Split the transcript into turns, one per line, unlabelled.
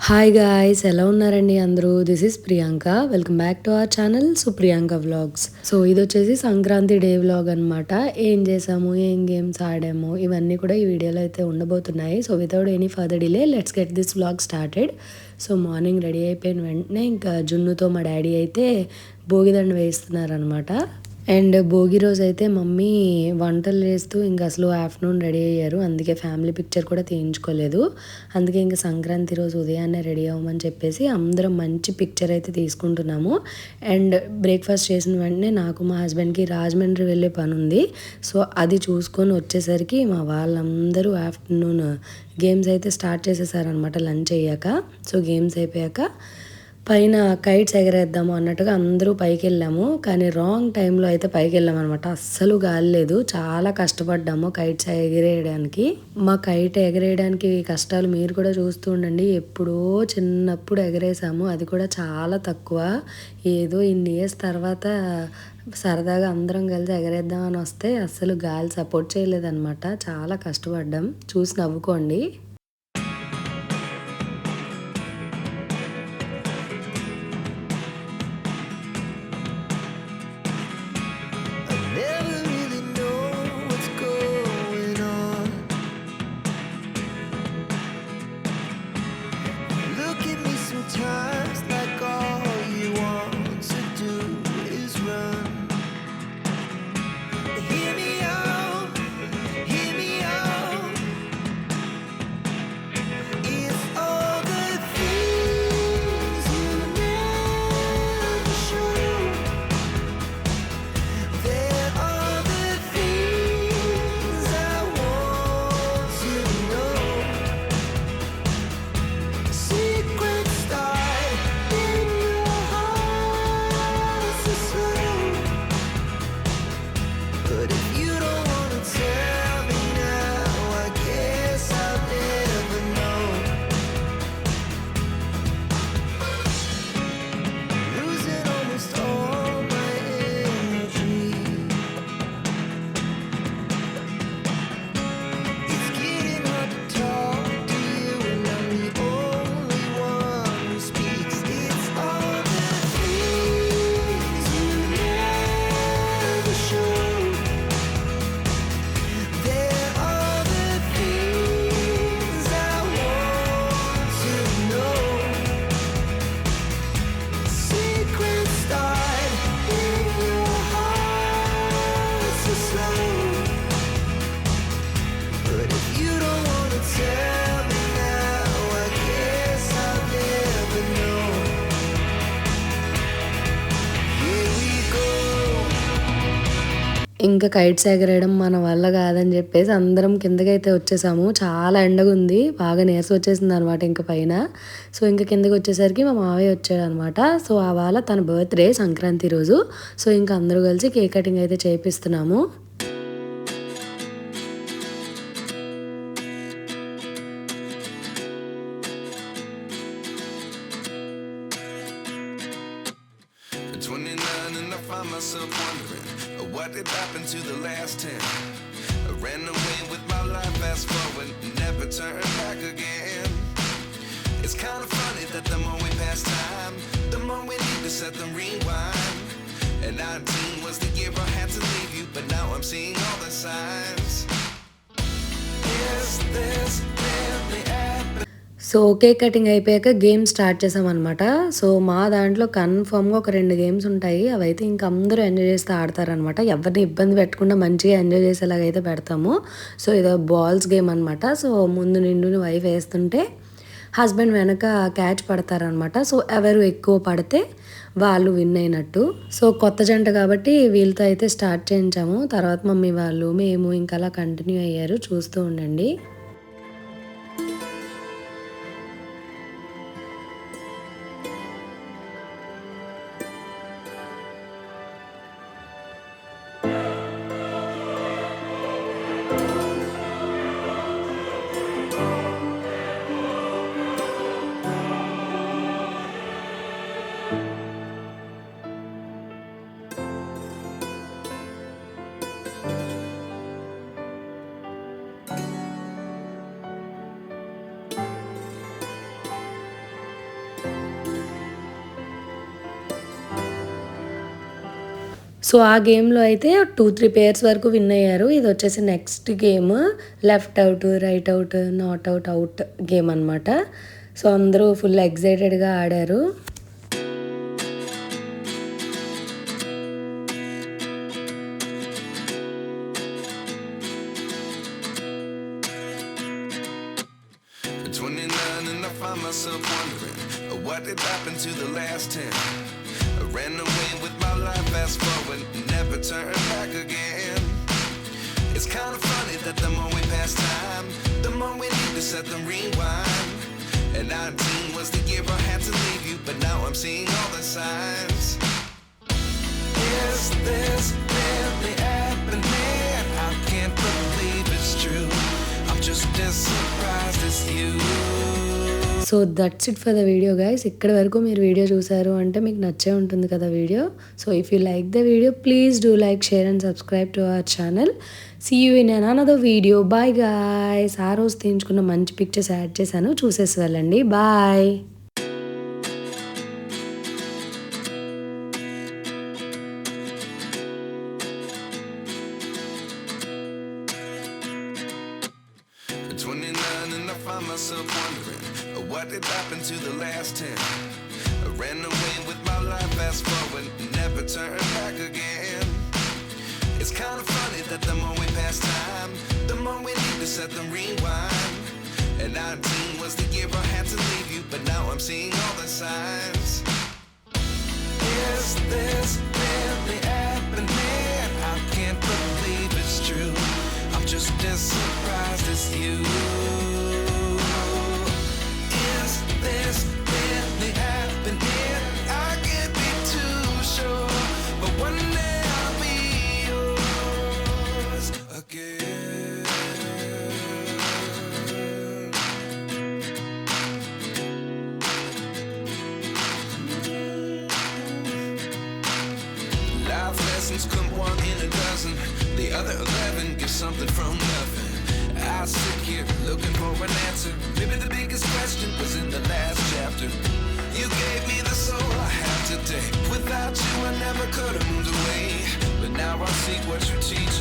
Hi guys, ఎలా ఉన్నారండి అందరూ? This is Priyanka. Welcome back to our channel Priyanka vlogs. So ఇది వచ్చేసి సంక్రాంతి డే వ్లాగ్ అనమాట. ఏం చేసాము, ఏం గేమ్స్ ఆడాము, ఇవన్నీ కూడా ఈ వీడియోలో అయితే ఉండబోతున్నాయి. So without any further delay let's get this vlog started. So morning ready అయిపోయిన వెంటనే ఇంకా జున్నుతో మా డాడీ అయితే భోగిదండ వేస్తున్నారనమాట. అండ్ భోగి రోజు అయితే మమ్మీ వంటలు చేస్తూ ఇంకా అసలు ఆఫ్టర్నూన్ రెడీ అయ్యారు. అందుకే ఫ్యామిలీ పిక్చర్ కూడా తీయించుకోలేదు. అందుకే ఇంకా సంక్రాంతి రోజు ఉదయాన్నే రెడీ అవ్వమని చెప్పేసి అందరం మంచి పిక్చర్ అయితే తీసుకుంటున్నాము. అండ్ బ్రేక్ఫాస్ట్ చేసిన వెంటనే నాకు మా హస్బెండ్కి రాజమండ్రి వెళ్ళే పని ఉంది. సో అది చూసుకొని వచ్చేసరికి మా వాళ్ళందరూ ఆఫ్టర్నూన్ గేమ్స్ అయితే స్టార్ట్ చేసేసారనమాట లంచ్ అయ్యాక. సో గేమ్స్ అయిపోయాక పైన కైట్స్ ఎగరేద్దాము అన్నట్టుగా అందరూ పైకి వెళ్ళాము. కానీ రాంగ్ టైంలో అయితే పైకి వెళ్ళాము అనమాట. అస్సలు గాలి లేదు, చాలా కష్టపడ్డాము కైట్స్ ఎగిరేయడానికి. మా కైట్ ఎగరేయడానికి కష్టాలు మీరు కూడా చూస్తూ ఉండండి. ఎప్పుడో చిన్నప్పుడు ఎగరేసాము, అది కూడా చాలా తక్కువ. ఏదో ఇన్ని ఇయర్స్ తర్వాత సరదాగా అందరం కలిసి ఎగరేద్దామని వస్తే అస్సలు గాలి సపోర్ట్ చేయలేదన్నమాట. చాలా కష్టపడ్డాం, చూసి నవ్వుకోండి. ఇంకా కైట్స్ ఎగరేయడం మన వల్ల కాదని చెప్పేసి అందరం కిందకైతే వచ్చేసాము. చాలా ఎండగా ఉంది, బాగా నీరసం వచ్చేసింది అనమాట ఇంక పైన. సో ఇంకా కిందకి వచ్చేసరికి మా మావయ్య వచ్చాడు అనమాట. సో ఆ వాళ్ళ తన బర్త్డే సంక్రాంతి రోజు. సో ఇంకా అందరూ కలిసి కేక్ కటింగ్ అయితే చేపిస్తున్నాము.
What did happen to the last 10? I ran away with my life, fast forward, never turn back again. It's kind of funny that the more we pass time, the more we need to set them rewind. And 19 was the year I had to leave you, but now I'm seeing all the signs. Is this really happening?
So cake cutting అయిపోయాక game start చేసామన్నమాట. So మా దాంట్లో కన్ఫర్మ్గా ఒక 2 games ఉంటాయి. అవైతే ఇంకా అందరూ ఎంజాయ్ చేస్తూ ఆడతారనమాట. ఎవరిని ఇబ్బంది పెట్టకుండా మంచిగా ఎంజాయ్ చేసేలాగైతే పెడతాము. సో ఇదో బాల్స్ గేమ్ అనమాట. సో ముందు నిండుని వైఫ్ వేస్తుంటే హస్బెండ్ వెనక క్యాచ్ పడతారనమాట. సో ఎవరు ఎక్కువ పడితే వాళ్ళు విన్ అయినట్టు. సో కొత్త జంట కాబట్టి వీళ్ళతో అయితే స్టార్ట్ చేయించాము. తర్వాత మమ్మీ వాళ్ళు, మేము ఇంకా అలా కంటిన్యూ అయ్యారు. చూస్తూ ఉండండి. సో ఆ గేమ్లో అయితే 2-3 పేర్స్ వరకు విన్ అయ్యారు. ఇది వచ్చేసి next game left out, right out, not out, out game అనమాట. సో అందరూ ఫుల్ ఎక్సైటెడ్గా ఆడారు.
At 29 and I find myself wondering what did happen to the last 10. I ran away with my life, fast forward, never turn back again. It's kind of funny that the more we pass time, the more we need to set them rewind. And 19 was the year I had to leave you, but now I'm seeing all the signs. Is this really happening? I can't believe it's true. I'm just as surprised as you.
So that's it for the video guys. ఇక్కడి వరకు మీరు video చూసారు అంటే మీకు నచ్చే ఉంటుంది కదా వీడియో. So if you like the video please do like, share and subscribe to our channel. See you in another video. Bye guys. ఆ రోజు తీయించుకున్న మంచి పిక్చర్స్ యాడ్ చేశాను, చూసేసి వెళ్ళండి. Bye.
At 29 and I find myself wondering what did happen to the last 10. I ran away with my life, fast forward, never turn back again. It's kind of funny that the more we pass time, the more we need to set them rewind. And 19 was the year I had to leave you, but now I'm seeing all the signs. Is this really happening? I can't believe it's true. I'm just as surprised as you. Is this really happening? I can't be too sure, but one day I'll be yours again. Life lessons come one in a dozen. The other 11 give something from nothing. I sit here looking for an answer. Maybe the biggest question was in the last chapter. You gave me the soul I have today. Without you I never could have moved away. But now I see what you teach.